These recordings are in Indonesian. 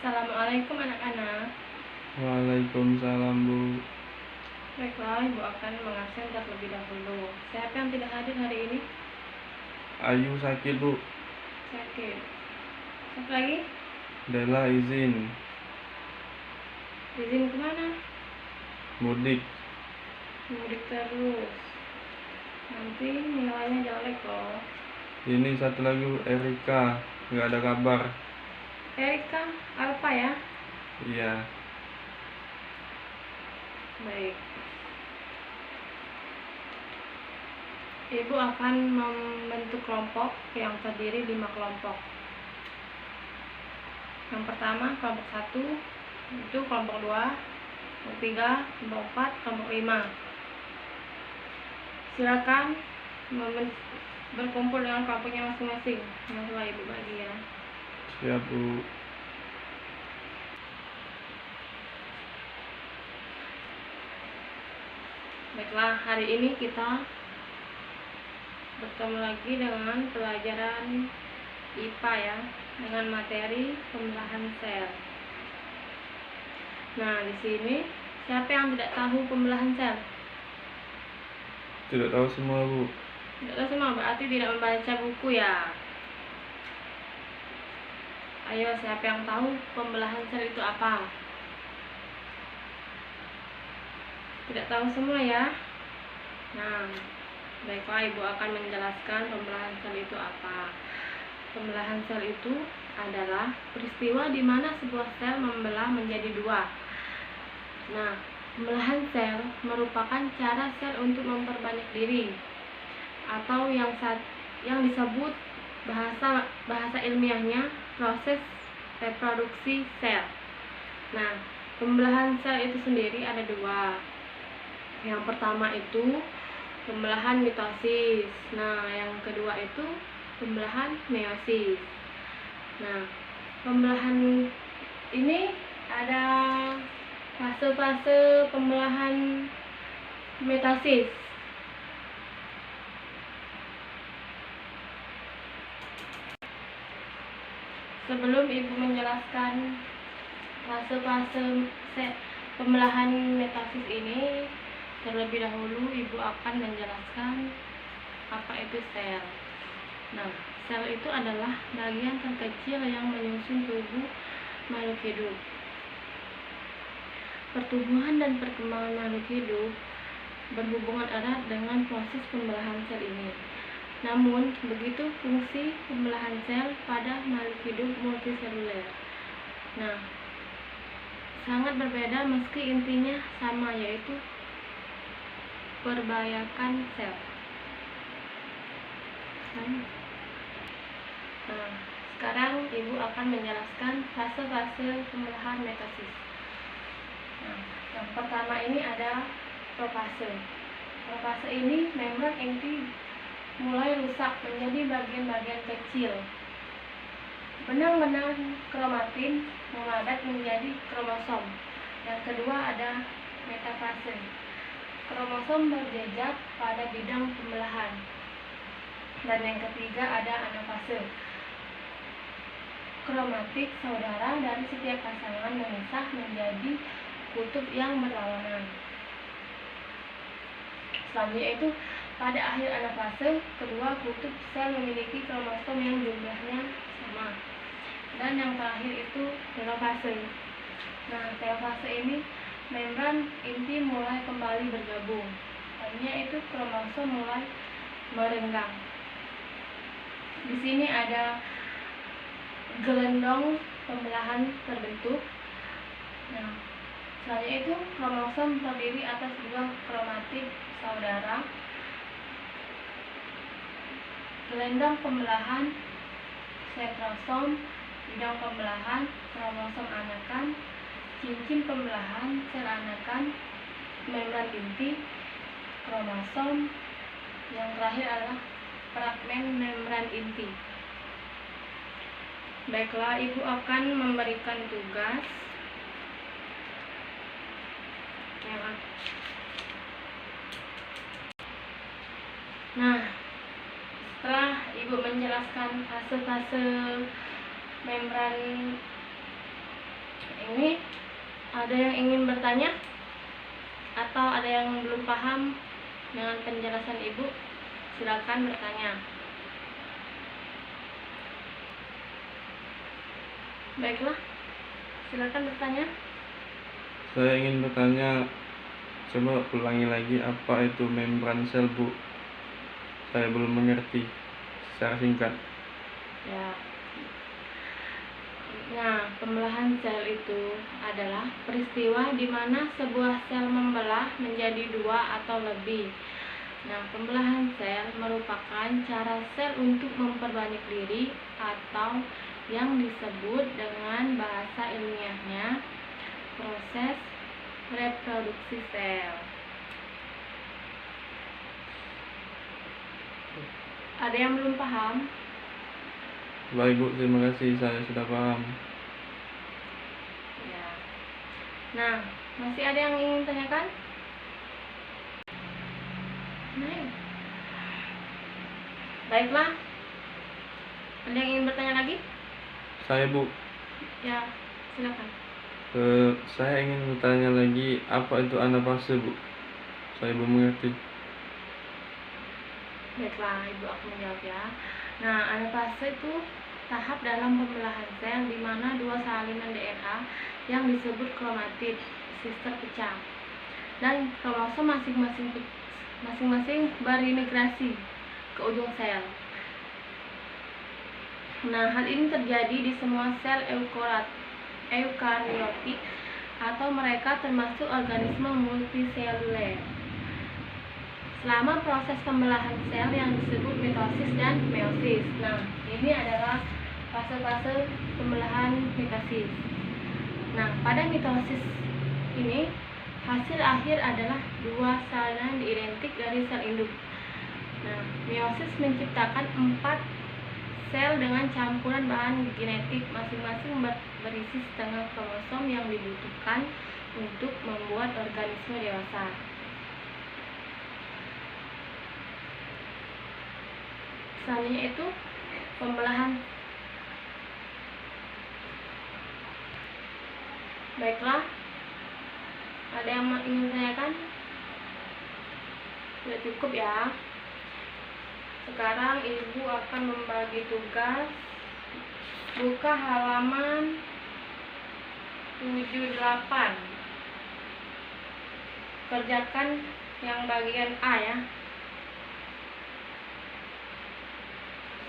Assalamualaikum anak-anak. Waalaikumsalam, Bu. Baiklah, Ibu akan mengabsen terlebih dahulu. Siapa yang tidak hadir hari ini? Ayu sakit, Bu. Sakit. Siapa lagi? Dela izin Izin kemana? mudik. Mudik terus. Nanti nilainya jelek loh. Ini satu lagi, Bu, Erika, nggak ada kabar. Erika, apa ya? Iya. Baik. Ibu akan membentuk kelompok yang terdiri 5 kelompok. Yang pertama, kelompok 1, itu kelompok 2, kelompok 3, kelompok 4, kelompok 5. Silakan berkumpul dengan kelompoknya masing-masing. Setelah Ibu bagi ya. Siap, Bu. Baiklah, hari ini kita bertemu lagi dengan pelajaran IPA ya, dengan materi pembelahan sel. Nah, di sini siapa yang tidak tahu pembelahan sel? Tidak tahu semua, Bu. Tidak tahu semua, berarti tidak membaca buku ya. Ayo, siapa yang tahu pembelahan sel itu apa? Tidak tahu semua ya. Nah, baiklah, Ibu akan menjelaskan pembelahan sel itu apa. Pembelahan sel itu adalah peristiwa di mana sebuah sel membelah menjadi 2. Nah, pembelahan sel merupakan cara sel untuk memperbanyak diri, atau yang disebut bahasa ilmiahnya proses reproduksi sel. Nah, pembelahan sel itu sendiri ada 2. Yang pertama itu pembelahan mitosis. Nah, yang kedua itu pembelahan meiosis. Nah, pembelahan ini ada fase-fase pembelahan mitosis. Sebelum Ibu menjelaskan fase-fase pembelahan mitosis ini, terlebih dahulu Ibu akan menjelaskan apa itu sel. Nah, sel itu adalah bagian terkecil yang menyusun tubuh makhluk hidup. Pertumbuhan dan perkembangan makhluk hidup berhubungan erat dengan proses pembelahan sel ini. Namun, begitu fungsi pembelahan sel pada makhluk hidup multiseluler. Nah, sangat berbeda meski intinya sama, yaitu perbayakan sel. Nah, sekarang Ibu akan menjelaskan fase-fase pembelahan mitosis. Nah, yang pertama ini ada profase. Profase ini membran inti mulai rusak menjadi bagian-bagian kecil. Benang-benang kromatin memadat menjadi kromosom. Yang kedua ada metafase. Kromosom berjejak pada bidang pembelahan. Dan yang ketiga ada anafase. Kromatik saudara dari setiap pasangan memisah menjadi kutub yang berlawanan. Selanjutnya itu pada akhir anafase, kedua kutub sel memiliki kromosom yang jumlahnya sama. Dan yang terakhir itu telofase. Nah, telofase ini membran inti mulai kembali bergabung. Artinya itu kromosom mulai merenggang. Di sini ada gelendong pembelahan terbentuk. Nah, selanjutnya itu kromosom terdiri atas 2 kromatik saudara. Gelendong pembelahan setrosom, bidang pembelahan kromosom anakan, cincin pembelahan sel anakan, membran inti, kromosom. Yang terakhir adalah fragmen membran inti. Baiklah, Ibu akan memberikan tugas Nah, setelah Ibu menjelaskan fase-fase membran Ini ada yang ingin bertanya atau ada yang belum paham dengan penjelasan Ibu? Silakan bertanya. Baiklah, silakan bertanya. Saya ingin bertanya, coba ulangi lagi apa itu membran sel, Bu? Saya belum mengerti secara singkat. Ya. Nah, pembelahan sel itu adalah peristiwa di mana sebuah sel membelah menjadi dua atau lebih. Nah, pembelahan sel merupakan cara sel untuk memperbanyak diri atau yang disebut dengan bahasa ilmiahnya proses reproduksi sel. Ada yang belum paham? Baik, Bu, terima kasih, saya sudah paham. Ya. Nah, masih ada yang ingin tanyakan? Nah. Baiklah. Ada yang ingin bertanya lagi? Saya, Bu, Ya, silakan. saya ingin bertanya lagi, apa itu anafase, Bu? Saya belum mengerti. Baiklah, Ibu aku menjawab ya. Nah, anafase itu tahap dalam pembelahan sel di mana dua salinan DNA yang disebut kromatid sister pecah dan kromosom masing-masing berimigrasi ke ujung sel. Nah, hal ini terjadi di semua sel eukariotik atau mereka termasuk organisme multiseluler. Selama proses pembelahan sel yang disebut mitosis dan meiosis. Nah, ini adalah fase-fase pembelahan mitosis. Nah, pada mitosis ini hasil akhir adalah dua salinan identik dari sel induk. Nah, meiosis menciptakan 4 sel dengan campuran bahan genetik masing-masing berisi setengah kromosom yang dibutuhkan untuk membuat organisme dewasa. Selanjutnya itu pembelahan. Baiklah, ada yang ingin tanyakan? Sudah cukup ya. Sekarang Ibu akan membagi tugas. Buka halaman 78. Kerjakan yang bagian A ya.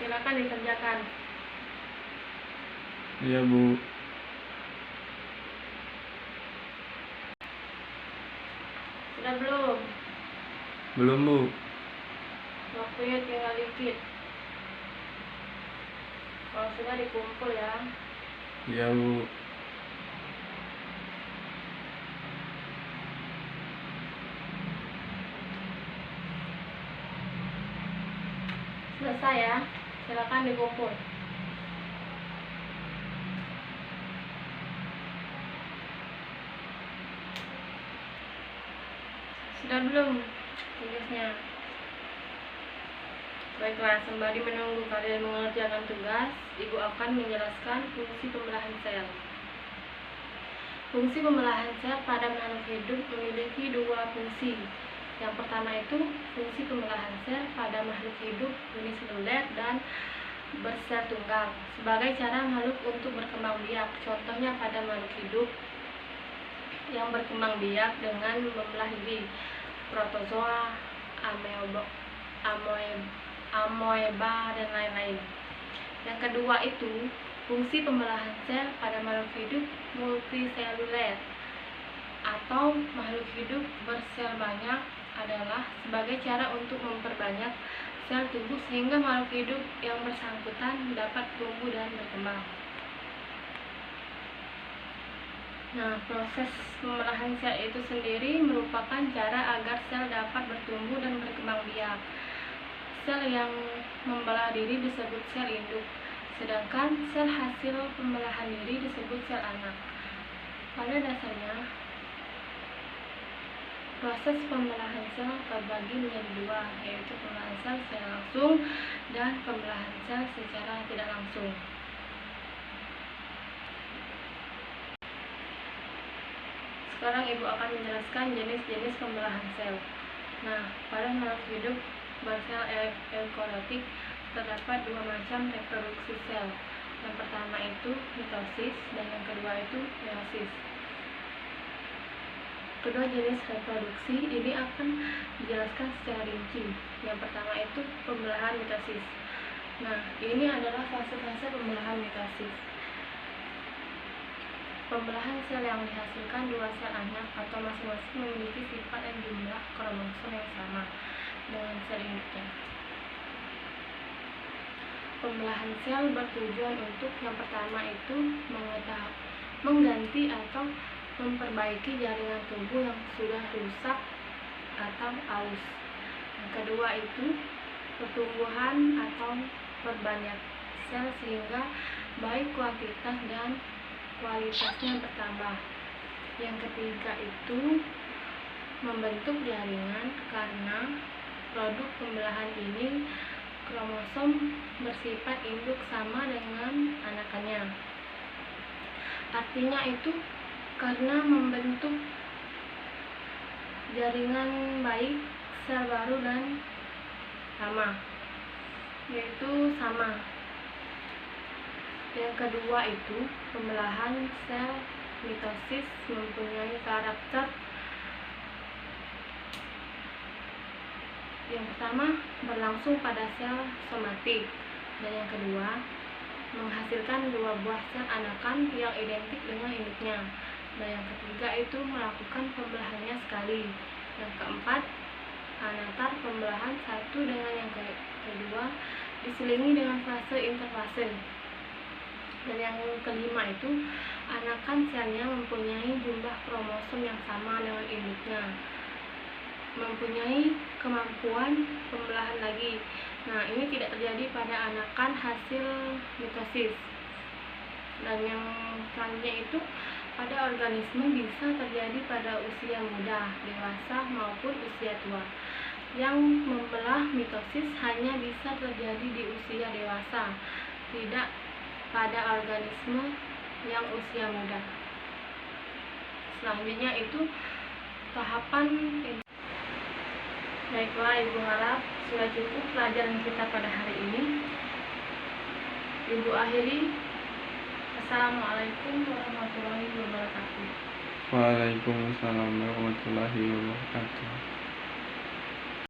Silakan dikerjakan. Iya, Bu. Sudah belum? Belum, Bu. Waktunya tinggal dikit. Kalau sudah dikumpul ya. Iya, Bu. Selesai ya. Silakan dikumpul. Sudah belum tugasnya? Baiklah, sembari menunggu kalian mengerjakan tugas, Ibu akan menjelaskan fungsi pembelahan sel. Fungsi pembelahan sel pada makhluk hidup memiliki dua fungsi. Yang pertama itu fungsi pembelahan sel pada makhluk hidup uniseluler dan bersel tunggal sebagai cara makhluk untuk berkembang biak. Contohnya pada makhluk hidup yang berkembang biak dengan membelah diri, protozoa, amoeba dan lain-lain. Yang kedua itu fungsi pembelahan sel pada makhluk hidup multiseluler atau makhluk hidup bersel banyak adalah sebagai cara untuk memperbanyak sel tubuh sehingga makhluk hidup yang bersangkutan dapat tumbuh dan berkembang. Nah, proses pembelahan sel itu sendiri merupakan cara agar sel dapat bertumbuh dan berkembang biak. Sel yang membelah diri disebut sel induk, sedangkan sel hasil pembelahan diri disebut sel anak. Pada dasarnya, proses pembelahan sel terbagi menjadi dua, yaitu pembelahan sel secara langsung dan pembelahan sel secara tidak langsung. Sekarang Ibu akan menjelaskan jenis-jenis pembelahan sel. Nah, pada makhluk hidup bersel eukariotik terdapat dua macam reproduksi sel. Yang pertama itu mitosis dan yang kedua itu meiosis. Kedua jenis reproduksi ini akan dijelaskan secara rinci. Yang pertama itu pembelahan mitosis. Nah, ini adalah fase-fase pembelahan mitosis. Pembelahan sel yang dihasilkan dua sel anak atau masing-masing memiliki sifat dan jumlah kromosom yang sama dengan sel induknya. Pembelahan sel bertujuan untuk yang pertama itu mengganti atau memperbaiki jaringan tubuh yang sudah rusak atau aus. Yang kedua itu pertumbuhan atau perbanyak sel sehingga baik kuantitas dan kualitasnya bertambah. Yang ketiga itu membentuk jaringan karena produk pembelahan ini kromosom bersifat induk sama dengan anakannya. Artinya itu karena membentuk jaringan baik sel baru dan sama, yaitu sama. Yang kedua itu pembelahan sel mitosis mempunyai karakter yang pertama berlangsung pada sel somatik dan yang kedua menghasilkan dua buah sel anakan yang identik dengan induknya dan yang ketiga itu melakukan pembelahannya sekali. Yang keempat anatar pembelahan satu dengan yang kedua diselingi dengan fase interfase. Dan yang kelima itu anakan selnya mempunyai jumlah kromosom yang sama dengan induknya, mempunyai kemampuan pembelahan lagi. Nah, ini tidak terjadi pada anakan hasil mitosis. Dan yang selanjutnya itu pada organisme bisa terjadi pada usia muda, dewasa maupun usia tua. Yang membelah mitosis hanya bisa terjadi di usia dewasa, tidak pada organisme yang usia muda. Selanjutnya itu tahapan. Baiklah, Ibu harap sudah cukup pelajaran kita pada hari ini. Ibu akhiri. Assalamualaikum warahmatullahi wabarakatuh. Waalaikumsalam warahmatullahi wabarakatuh.